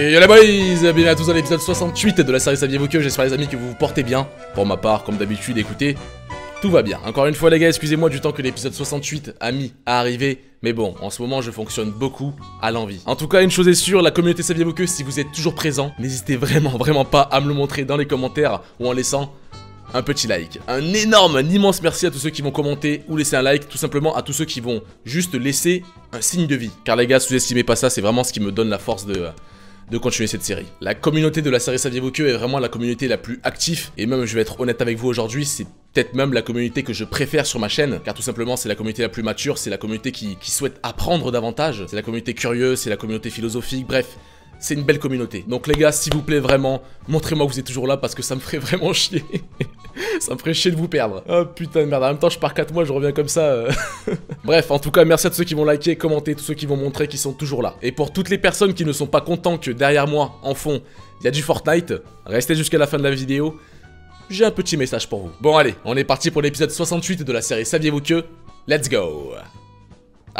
Yo les boys, bienvenue à tous dans l'épisode 68 de la série Saviez-vous que, j'espère les amis que vous vous portez bien. Pour ma part, comme d'habitude, écoutez, tout va bien. Encore une fois les gars, excusez-moi du temps que l'épisode 68 a mis à arriver. Mais bon, en ce moment je fonctionne beaucoup à l'envie. En tout cas, une chose est sûre, la communauté Saviez-vous que, si vous êtes toujours présent, n'hésitez vraiment pas à me le montrer dans les commentaires ou en laissant un petit like. Un énorme, un immense merci à tous ceux qui vont commenter ou laisser un like, tout simplement à tous ceux qui vont juste laisser un signe de vie. Car les gars, sous-estimez pas ça, c'est vraiment ce qui me donne la force de continuer cette série. La communauté de la série Saviez-vous que est vraiment la communauté la plus active, et même je vais être honnête avec vous aujourd'hui, c'est peut-être même la communauté que je préfère sur ma chaîne, car tout simplement c'est la communauté la plus mature, c'est la communauté qui souhaite apprendre davantage, c'est la communauté curieuse, c'est la communauté philosophique, bref. C'est une belle communauté. Donc les gars, s'il vous plaît, vraiment, montrez-moi que vous êtes toujours là parce que ça me ferait vraiment chier. Ça me ferait chier de vous perdre. Oh putain de merde, en même temps je pars 4 mois, je reviens comme ça. Bref, en tout cas, merci à tous ceux qui vont liker, commenter, tous ceux qui vont montrer qu'ils sont toujours là. Et pour toutes les personnes qui ne sont pas contents que derrière moi, en fond, il y a du Fortnite, restez jusqu'à la fin de la vidéo. J'ai un petit message pour vous. Bon allez, on est parti pour l'épisode 68 de la série Saviez-vous que. Let's go.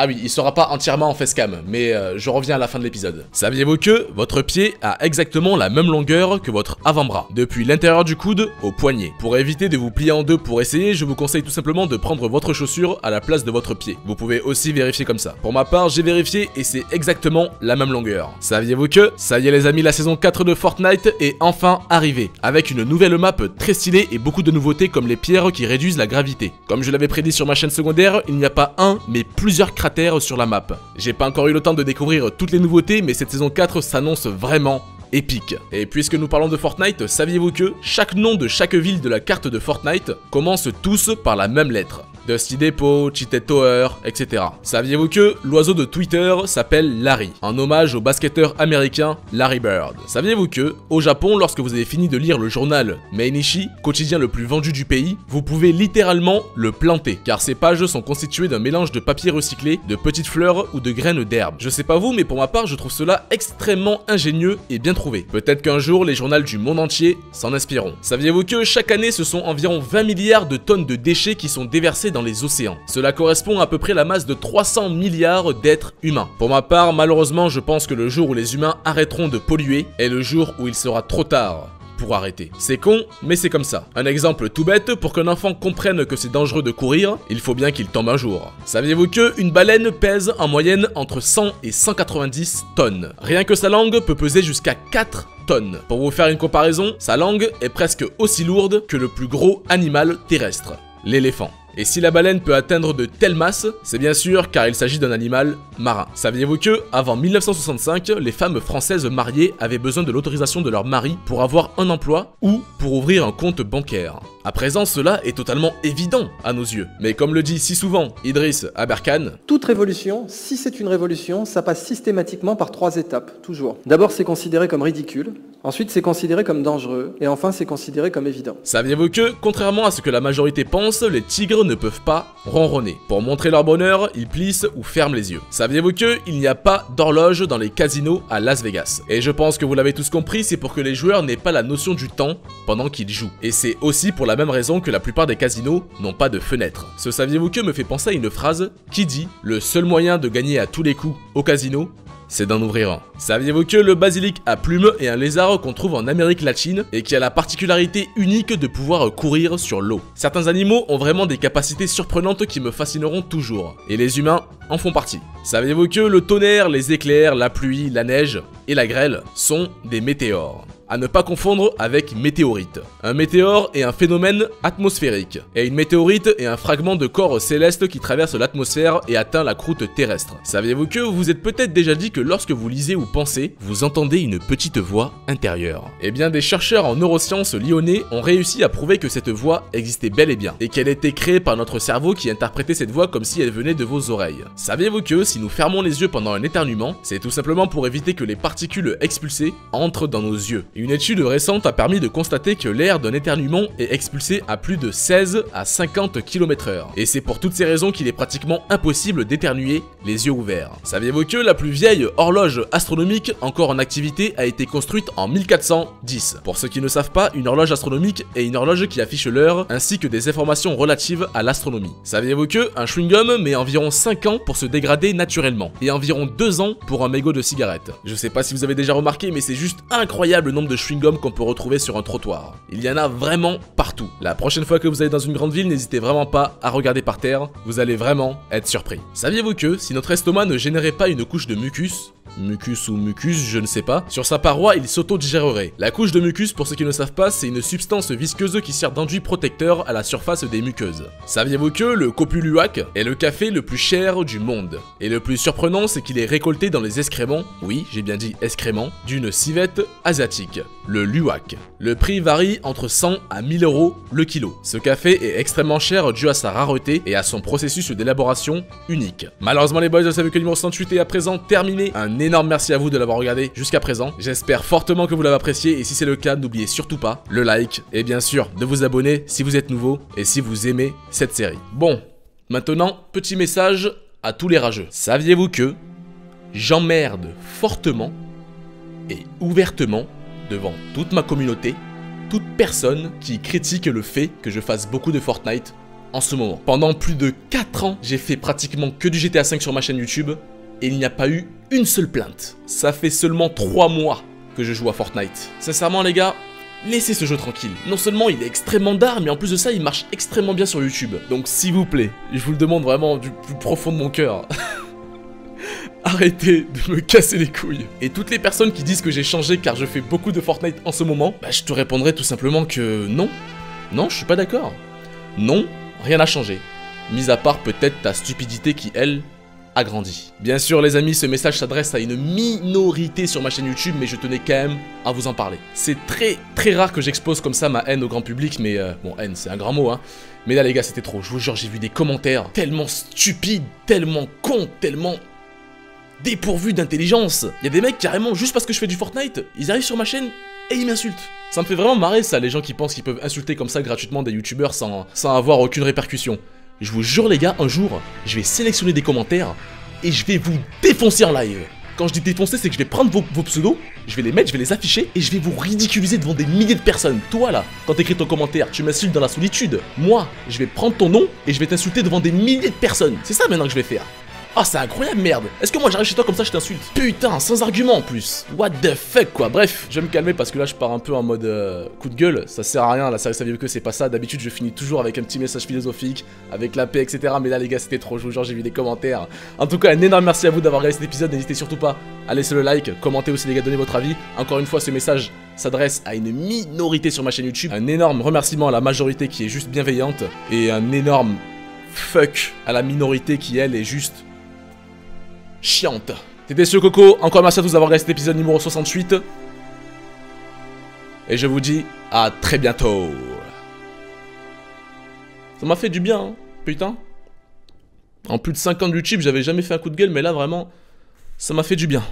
Ah oui, il sera pas entièrement en facecam, mais je reviens à la fin de l'épisode. Saviez-vous que votre pied a exactement la même longueur que votre avant-bras, depuis l'intérieur du coude au poignet. Pour éviter de vous plier en deux pour essayer, je vous conseille tout simplement de prendre votre chaussure à la place de votre pied. Vous pouvez aussi vérifier comme ça. Pour ma part, j'ai vérifié et c'est exactement la même longueur. Saviez-vous que, ça y est les amis, la saison 4 de Fortnite est enfin arrivée, avec une nouvelle map très stylée et beaucoup de nouveautés comme les pierres qui réduisent la gravité. Comme je l'avais prédit sur ma chaîne secondaire, il n'y a pas un, mais plusieurs cratères sur la map. J'ai pas encore eu le temps de découvrir toutes les nouveautés, mais cette saison 4 s'annonce vraiment épique. Et puisque nous parlons de Fortnite, saviez-vous que chaque nom de chaque ville de la carte de Fortnite commence tous par la même lettre? Dusty Depot, Cheated Tower, etc. Saviez-vous que l'oiseau de Twitter s'appelle Larry, en hommage au basketteur américain Larry Bird? Saviez-vous que, au Japon, lorsque vous avez fini de lire le journal Mainichi, quotidien le plus vendu du pays, vous pouvez littéralement le planter, car ces pages sont constituées d'un mélange de papier recyclé, de petites fleurs ou de graines d'herbe. Je sais pas vous, mais pour ma part, je trouve cela extrêmement ingénieux et bien trouvé. Peut-être qu'un jour, les journaux du monde entier s'en inspireront. Saviez-vous que chaque année, ce sont environ 20 milliards de tonnes de déchets qui sont déversés dans les océans. Cela correspond à peu près à la masse de 300 milliards d'êtres humains. Pour ma part, malheureusement, je pense que le jour où les humains arrêteront de polluer est le jour où il sera trop tard pour arrêter. C'est con, mais c'est comme ça. Un exemple tout bête, pour qu'un enfant comprenne que c'est dangereux de courir, il faut bien qu'il tombe un jour. Saviez-vous que une baleine pèse en moyenne entre 100 et 190 tonnes? Rien que sa langue peut peser jusqu'à 4 tonnes. Pour vous faire une comparaison, sa langue est presque aussi lourde que le plus gros animal terrestre, l'éléphant. Et si la baleine peut atteindre de telles masses, c'est bien sûr car il s'agit d'un animal marin. Saviez-vous que, avant 1965, les femmes françaises mariées avaient besoin de l'autorisation de leur mari pour avoir un emploi ou pour ouvrir un compte bancaire? À présent, cela est totalement évident à nos yeux. Mais comme le dit si souvent Idriss Aberkan, toute révolution, si c'est une révolution, ça passe systématiquement par 3 étapes, toujours. D'abord, c'est considéré comme ridicule. Ensuite, c'est considéré comme dangereux. Et enfin, c'est considéré comme évident. Saviez-vous que, contrairement à ce que la majorité pense, les tigres ne peuvent pas ronronner? Pour montrer leur bonheur, ils plissent ou ferment les yeux. Saviez-vous que il n'y a pas d'horloge dans les casinos à Las Vegas? Et je pense que vous l'avez tous compris, c'est pour que les joueurs n'aient pas la notion du temps pendant qu'ils jouent. Et c'est aussi pour la même raison que la plupart des casinos n'ont pas de fenêtres. Ce saviez-vous que me fait penser à une phrase qui dit « Le seul moyen de gagner à tous les coups au casino, c'est d'en ouvrir un ». Saviez-vous que le basilic à plumes est un lézard qu'on trouve en Amérique latine et qui a la particularité unique de pouvoir courir sur l'eau? Certains animaux ont vraiment des capacités surprenantes qui me fascineront toujours, et les humains en font partie. Saviez-vous que le tonnerre, les éclairs, la pluie, la neige et la grêle sont des météores? À ne pas confondre avec météorite. Un météore est un phénomène atmosphérique, et une météorite est un fragment de corps céleste qui traverse l'atmosphère et atteint la croûte terrestre. Saviez-vous que vous vous êtes peut-être déjà dit que lorsque vous lisez ou pensez, vous entendez une petite voix intérieure? Eh bien, des chercheurs en neurosciences lyonnais ont réussi à prouver que cette voix existait bel et bien, et qu'elle était créée par notre cerveau qui interprétait cette voix comme si elle venait de vos oreilles. Saviez-vous que si nous fermons les yeux pendant un éternuement, c'est tout simplement pour éviter que les particules expulsées entrent dans nos yeux? Une étude récente a permis de constater que l'air d'un éternuement est expulsé à plus de 16 à 50 km/h. Et c'est pour toutes ces raisons qu'il est pratiquement impossible d'éternuer les yeux ouverts. Saviez-vous que la plus vieille horloge astronomique encore en activité a été construite en 1410? Pour ceux qui ne savent pas, une horloge astronomique est une horloge qui affiche l'heure ainsi que des informations relatives à l'astronomie. Saviez-vous que un chewing-gum met environ 5 ans pour se dégrader naturellement et environ 2 ans pour un mégot de cigarette? Je sais pas si vous avez déjà remarqué, mais c'est juste incroyable le nombre de chewing-gum qu'on peut retrouver sur un trottoir. Il y en a vraiment partout. La prochaine fois que vous allez dans une grande ville, n'hésitez vraiment pas à regarder par terre, vous allez vraiment être surpris. Saviez-vous que si notre estomac ne générait pas une couche de mucus ou mucus, je ne sais pas, sur sa paroi, il s'auto-digérerait. La couche de mucus, pour ceux qui ne savent pas, c'est une substance visqueuse qui sert d'enduit protecteur à la surface des muqueuses. Saviez-vous que le Kopuluwak est le café le plus cher du monde? Et le plus surprenant, c'est qu'il est récolté dans les excréments, oui, j'ai bien dit excréments, d'une civette asiatique, le luwak. Le prix varie entre 100 à 1000 € le kilo. Ce café est extrêmement cher dû à sa rareté et à son processus d'élaboration unique. Malheureusement les boys, je savais que le numéro 68 est à présent terminé. Un énorme merci à vous de l'avoir regardé jusqu'à présent. J'espère fortement que vous l'avez apprécié et si c'est le cas, n'oubliez surtout pas le like et bien sûr de vous abonner si vous êtes nouveau et si vous aimez cette série. Bon, maintenant, petit message à tous les rageux. Saviez-vous que j'emmerde fortement et ouvertement devant toute ma communauté, toute personne qui critique le fait que je fasse beaucoup de Fortnite en ce moment. Pendant plus de 4 ans, j'ai fait pratiquement que du GTA 5 sur ma chaîne YouTube et il n'y a pas eu une seule plainte. Ça fait seulement 3 mois que je joue à Fortnite. Sincèrement les gars, laissez ce jeu tranquille. Non seulement il est extrêmement d'art, mais en plus de ça, il marche extrêmement bien sur YouTube. Donc s'il vous plaît, je vous le demande vraiment du plus profond de mon cœur. Arrêtez de me casser les couilles. Et toutes les personnes qui disent que j'ai changé car je fais beaucoup de Fortnite en ce moment, bah je te répondrai tout simplement que non. Non, je suis pas d'accord. Non, rien n'a changé. Mis à part peut-être ta stupidité qui, elle, a grandi. Bien sûr les amis, ce message s'adresse à une minorité sur ma chaîne YouTube, mais je tenais quand même à vous en parler. C'est très rare que j'expose comme ça ma haine au grand public, mais bon, haine c'est un grand mot hein. Mais là les gars, c'était trop, je vous jure, j'ai vu des commentaires tellement stupides, tellement cons, tellement dépourvus d'intelligence. Il y a des mecs carrément, juste parce que je fais du Fortnite, ils arrivent sur ma chaîne et ils m'insultent. Ça me fait vraiment marrer ça, les gens qui pensent qu'ils peuvent insulter comme ça gratuitement des youtubeurs sans avoir aucune répercussion. Je vous jure les gars, un jour, je vais sélectionner des commentaires et je vais vous défoncer en live. Quand je dis défoncer, c'est que je vais prendre vos pseudos, je vais les mettre, je vais les afficher et je vais vous ridiculiser devant des milliers de personnes. Toi là, quand t'écris ton commentaire, tu m'insultes dans la solitude. Moi, je vais prendre ton nom et je vais t'insulter devant des milliers de personnes. C'est ça maintenant que je vais faire. Ah, c'est incroyable, merde. Est-ce que moi j'arrive chez toi comme ça, je t'insulte? Putain, sans argument en plus. What the fuck, quoi. Bref, je vais me calmer parce que là, je pars un peu en mode coup de gueule. Ça sert à rien, la série Saviez-vous que c'est pas ça. D'habitude, je finis toujours avec un petit message philosophique, avec la paix, etc. Mais là, les gars, c'était trop. Je vous jure, j'ai vu des commentaires. En tout cas, un énorme merci à vous d'avoir regardé cet épisode. N'hésitez surtout pas à laisser le like, commentez aussi, les gars, donnez votre avis. Encore une fois, ce message s'adresse à une minorité sur ma chaîne YouTube. Un énorme remerciement à la majorité qui est juste bienveillante. Et un énorme fuck à la minorité qui, elle, est juste chiante. C'était ce Coco, encore merci à tous d'avoir regardé cet épisode numéro 68. Et je vous dis à très bientôt. Ça m'a fait du bien, hein, putain. En plus de 5 ans de YouTube, j'avais jamais fait un coup de gueule, mais là vraiment, ça m'a fait du bien.